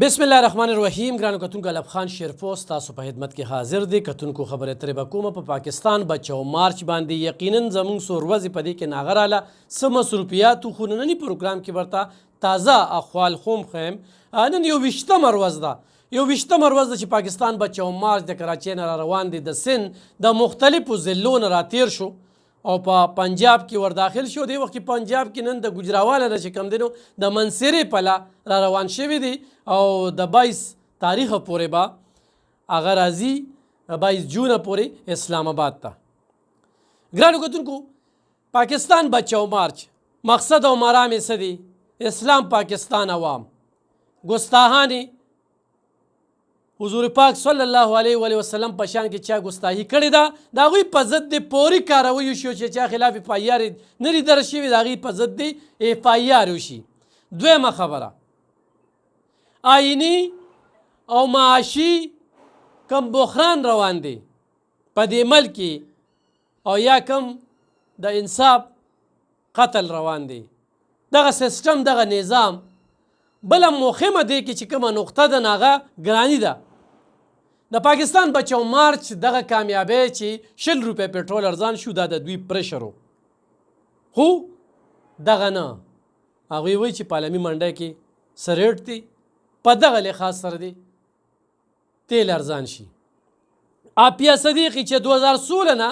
بسم الله الرحمن الرحیم. ګرانو کتونکو الف خان شیرپوست تاسو په خدمت کې حاضر دی. کتونکو خبره ترې به کومه په پاکستان بچو مارچ باندې یقینا زموږ څو ورځې په دې کې ناغراله څه مصروفیاتو خو ننني پروګرام کې ورته تازه احوال خوم خیم. نن یو 20مه ورځ ده چې پاکستان بچو مارچ د کراچۍ نه را روان دی. د سند د مختلفو ضلعو نه راتیر شو او په پنجاب کې ورداخل شو. دی وخت کې پنجاب کې نن د ګجراواله نه چې کوم دی نو د منصرې پله را روان شوي دي او د 22 تاریخه پورې به هغه راځي 22 جونه پورې اسلام آباد ته. ګرانو کتونکو پاکستان بچو مارچ مقصد او مرام یې څه دي؟ اسلام پاکستان عوام ګستاهان حضور پاک صلی الله علیه و وسلم په شان کې چا ګستاهي کړې ده د هغوی په ضد د پوري کاروي وشي چې چا خلاف اف آی آر نه وي درج شوي د هغوی په ضد د اف آی آر وشي. دویمه خبره آئینی او معاشي کم بحران روان دی په دې ملک کې او یا کم د انصاف قتل روان دی. دغه سیستم دغه نظام بله مهمه دی کې چې کومه نقطه ده نو هغه ګراني ده. د پاکستان بچو مارچ دغه کامیابی چې 100 روپۍ پټرول ارزان شو دا د دوی پرشرو خو دغه نه هغوی وایي چې پالمي منډی کې څه ریټ دی په دغه لحاظ سره دی تیل ارزان شي. عافیه صدیقي چې 2016 نه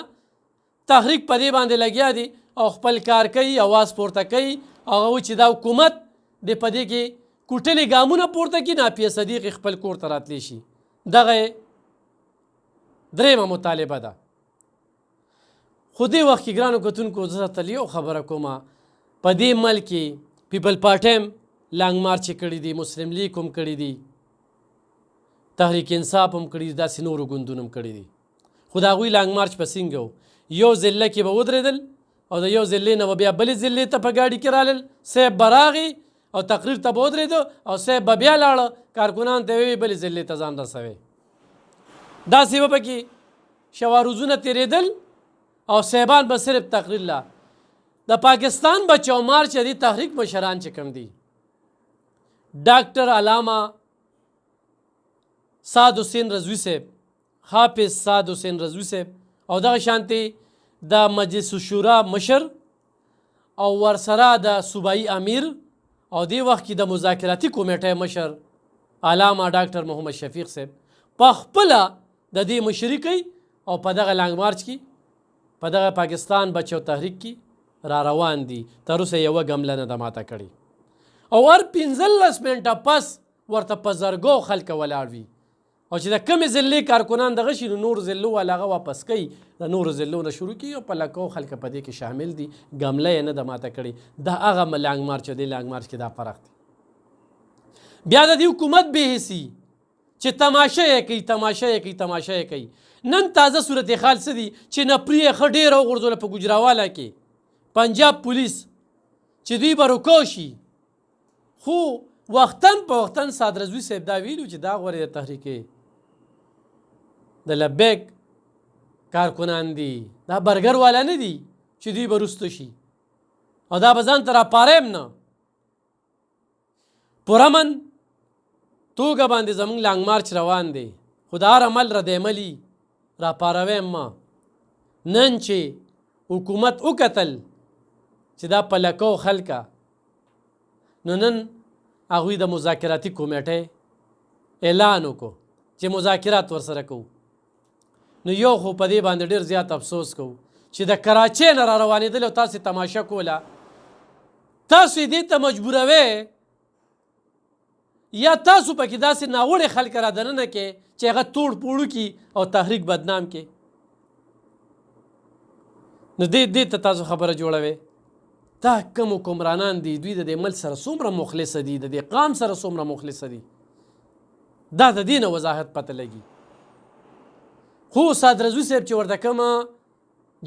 تحریک په دې باندې لګیا دی او خپل کار کوي اواز پورته کوي. هغه وایي چې دا حکومت د په دې کې کوټلې ګامونه پورته کړي نو عافیه صدیقي خپل کور ته راتلی شي. دغه درېیمه مطالبه ده. خو دې وخت کې ګرانو کتونکو زه تل یو خبره کومه په دې ملک کې پیپل پارټي هم لانګ مارچ کړي دي، مسلم لیگ هم کړي دي، تحریک انصاف هم کړي دي، داسې نورو ګوندونو هم کړي دي. خو د هغوی لانګ مارچ په څنګه و؟ یو ضلع کې به ودرېدل او د یو ضلع نه به بیا بلې ضلع ته په ګاډي کې رالل، صاحب به راغی او تقریر ته به ودرېده او صاحب به بیا لاړه کارکنان ته ویې بلې ضلع ته ځان رسوي. داسې به پکې شواروزونه تېرېدل او صاحبان به صرف تقریر لا. د پاکستان بچو مارچ دې تحریک مشران چې کوم دي ډاکټر علامه سعد حسین رضوي صاحب، حافظ سعد حسین رضوي صاحب او دغه شانتې د مجلس الشورا مشر او ورسره د صوبایي امیر او دې وخت کې د مذاکراتي کمیټې مشر علامه ډاکټر محمد شفیق صاحب په خپله د دې مشري کوي او په دغه لانګ مارچ کې په دغه پاکستان بچو تحریک کې را روان دي. تر اوسه یوه ګمله نه ده ماته کړې او هر 15 منټه پس ورته په زرګو خلکه ولاړ وي او چې د کمې ضلعې کارکنان دغه شي نو نور ضلعو والا هغه واپس کوي، د نورو ضلعو نه شروع کړي او په لکو خلکه په دې کې شامل دي. ګمله یې نه ده ماته کړې. دا هغه لانګ مارچ دی، لانګ مارچ کې دا فرق دی. بیا د دې حکومت بې حسي چې تماشه یې کوي. نن تازه صورتحال څه دي چې نپري یې ښه ډېره وغورځوله په ګجراواله کې پنجاب پولیس چې دوی به رکو شي. خو وختن په وختن سعد رضوي صاحب دا ویلو چې دا غورې د تحریک د لبیک کارکنان دي، دا برګر والا نه دي چې دوی به رسته شي او دا به ځان ته راپاریم نه. پرامن توګه باندې زموږ لانګ مارچ روان دی خو د هر عمل ردعملي راپارویم ما. نن چې حکومت وکتل چې دا په لکو خلکه نو نن هغوی د مذاکراتي کمیټې اعلان وکړو چې مذاکرات ورسره کوو. نو یو خو په دې باندې ډېر زیات افسوس کوو چې د کراچۍ نه را روانېدل او تاسې تماشه کوله، تاسو یې دې ته مجبوروئ یا تاسو پکې داسې ناوړې خلک را دننه کې چې هغه توړ پوړو کړي او تحریک بدنام کړي. نو دې ته تاسو خبره جوړوئ. دا کوم حکمرانان دي دوی د دې ملک سره څومره مخلصه دي، د دې قام سره څومره مخلصه دي، دا د دې نه وضاحت پته لګي. خو سعد رضوي صاحب چې ورته کومه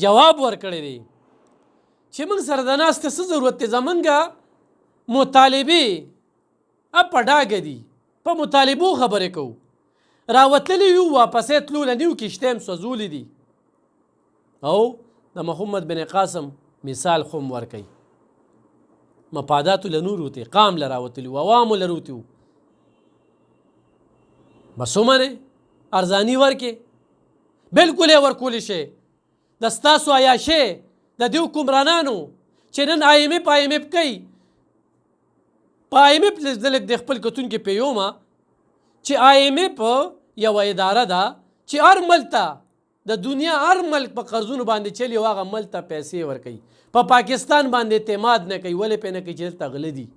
جواب ورکړی دی چې موږ سره د ناستې څه ضرورت دی، زمونږ مطالبې په ډاګه دي، په مطالبو خبرې کوو، راوتلي یو واپسې تلو له نیو کښتۍ هم سوځولي دي. او د محمد بن قاسم مثال خو هم ورکوي. مفاداتو له نورو ته قام له راوتلي وو، عوامو له روتي وو. بس ومنې ارزاني ورکې بلکل یې ورکولی شي د ستاسو عیاشۍ د دې حکمرانانو چې نن IMF کوي په IMF لږ د خپل کتونکي پیومه چې IMF یوه اداره ده چې هر ملک ته د دنیا هر ملک په قرضونو باندې چلی هغه ملک ته پیسې ورکوي په پاکستان باندې اعتماد نه کوي ولې پې نه کوي چې دلته غله دي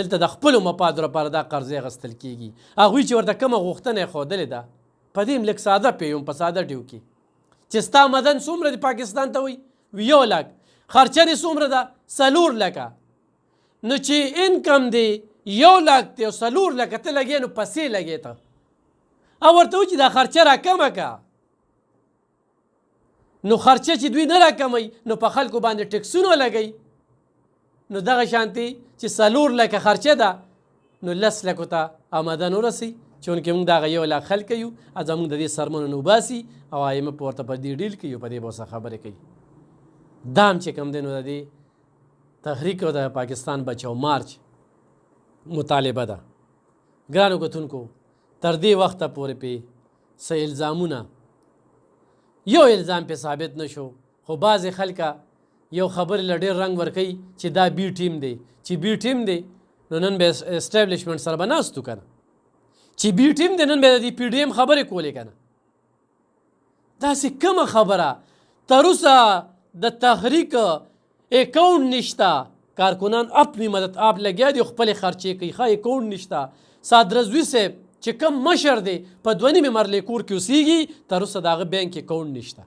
دلته د خپلو مفادو لپاره دا قرضې اخیستل کېږي هغوی چې ورته کومه غوښتنه یې ښودلې ده په دې هم لږ ساده پیوم په ساده ډیو کې چې ستا مدن څومره د پاکستان ته وي 1 لک خرچه دې څومره ده 4 لکه نو چې انکم دی 1 لک دی او 4 لکه ته لګې نو پسې لګې ته او ورته وایي چې دا خرچه راکمه که نو خرچه چې دوی نه راکموي نو په خلکو باندې ټکسونه لګوي نو دغه شانتي چې 4 لکه خرچه ده نو 10 لکو ته آمدن ورسي چونکې موږ دغه 1 لک خلک یو زموږ د دې سرمنه نه وباسي او IMF ورته په دې ډیل کوي په دې به ورسره خبرې کوي دا هم چې کوم دی نو د دې تحریک او د پاکستان بچو مارچ مطالبه ده ګرانو کتونکو تر دې وخته پورې پې څه الزامونه یو الزام پې ثابت نشو خو بعضې خلکه یو خبرې له ډېر رنګ ورکوي چې دا بي ټیم دی چې بي ټیم دی نو نن به اسټابلیشمنټ سره به ناستو که نه چې بي ټیم دی نن به د دې PDM خبرې کولې که نه داسې کومه خبره تر اوسه د تحریک اکاؤنټ نشته کارکنان اپنی مدد آپ لګیا دي خپلې خرچې کوي ښه اکاؤنټ نشته صادرزوي صاحب چې کم مشر دی په 2.5 مرلې کور کې اوسېږي تر اوسه د هغه بینک اکاؤنټ نشته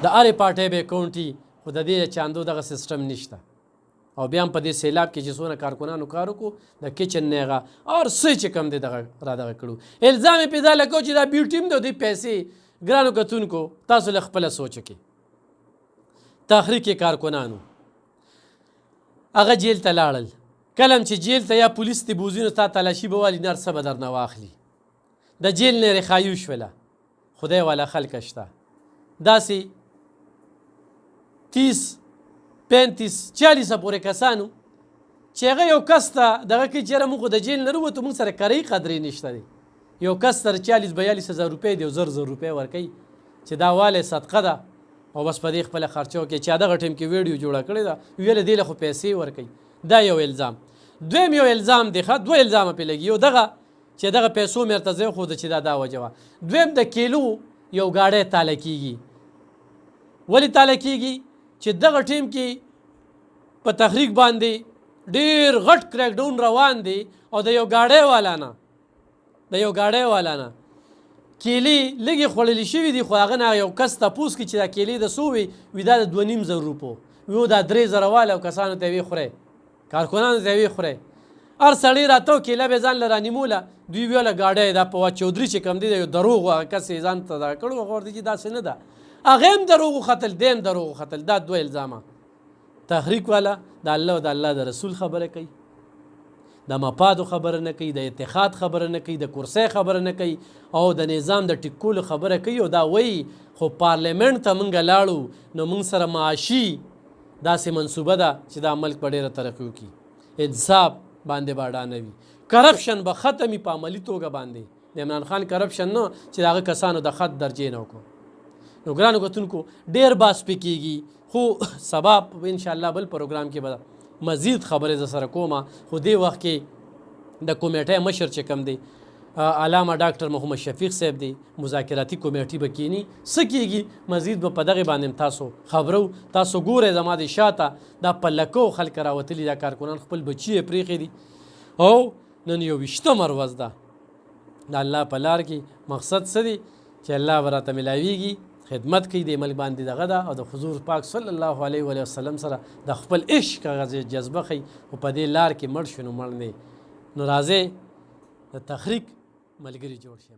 د هرې پارټۍ به اکاؤنټ وي خو د دې چاندو دغه سیسټم نشته او بیا هم په دې سیلاب کې چې څونه کارکنانو کار وکړو د کچن نه هغه هر څه چې کم دی دغه را دغه کړو الزام یې پې دا لګو چې دا بي ټیم دی او دوی پیسې ګرانو کتونکو تاسو له خپله سوچ وکړئ تحریک کارکنانو هغه جیل ته لاړل کلم چې جیل ته یا پولیس تی بوزي نو تا تلاشي به والي نر څه به درنه واخلي د جیل نه رخایو شوله خدای والا خلکه شته داسې 30 35 40 پورې کسانو چې هغه یو کس ته دغه کې چېرې موږ د جیل نه راووتو موږ سره کرۍ قدرې نشته دی یو کس سره 40-42 هزار روپۍ دی او 100 روپۍ ورکوي چې دا والی صدقه ده او بس په دې خپله خرچه وکړي چې دغه ټیم کې ویډیو جوړه کړې ده ویله دې له خو پیسې ورکوي دا یو الزام دویم یو الزام دی ښه 2 الزامه پې لګي یو دغه چې دغه پیسو مې ورته ځای ښوده چې دا وجه وه دویم د کیلو یو ګاډی تاله کېږي ولې تاله کېږي چې دغه ټیم کې په تحریک باندې ډېر غټ کریک ډاون روان دی او د یو ګاډی والا نه کیلې لږې خوړلې شوي دي خو هغه نه یو کس تپوس کړي چې دا کیلې د څو وي دا د 2.5 روپو ویو دا 3,000 واله او کسانو ته یې خورئ کارکنانو ته یې خورئ هر سړی راته و کیله به ځان له رانیموله دوی ویله ګاډی دا په چودري چې کوم دی د یو دروغ هغه کس یې ځان ته دغه کړو هغه ورته چې داسې نه ده هغه هم دروغ وختل دی هم دروغ وختل دا 2 الزامه تحریک والا د الله او د الله د رسول خبره کوي د مفادو خبره نه کوي د اتحاد خبره نه کوي د کرسۍ خبره نه کوي او د نظام د ټیکولو خبره کوي او دا وایي خو پارلیمنټ ته موږ لاړو نو موږ سره معاشي داسې منصوبه ده چې دا ملک په ډېره ترقي وکړي انصاف باندې به اډانه وي کرپشن به ختمي په عملي توګه باندې د عمران خان کرپشن نه چې د هغه کسانو د خط درجې نه وکړو نو ګرانو کتونکو ډېر بحث پې کېږي خو سبا انشاءالله بل پروګرام کې به مزید خبرې زه سره کومه خو دې وخت کې د کمیټۍ مشر چې کوم دی علامه ډاکټر محمد شفیق صاحب دی مذاکراتي کمیټې به کینی څه کېږي مزید به په دغې باندې تاسو خبرو تاسو ګورئ زما د شاته دا په لکو خلک راوتلي دا کارکنان خپل بچي یې پرېښي دي او نن 21 ورځ ده د الله په لار کې مقصد څه دی چې الله به راته میلاویږي خدمت کوي د ملک باندې دغه ده او د حضور پاک صلی الله علیه وسلم سره د خپل عشق هغه جذبه ښیي او په دې لار کې مړ شو نو مړ نه نو راځئ د تحریک ملګري جوړ شي.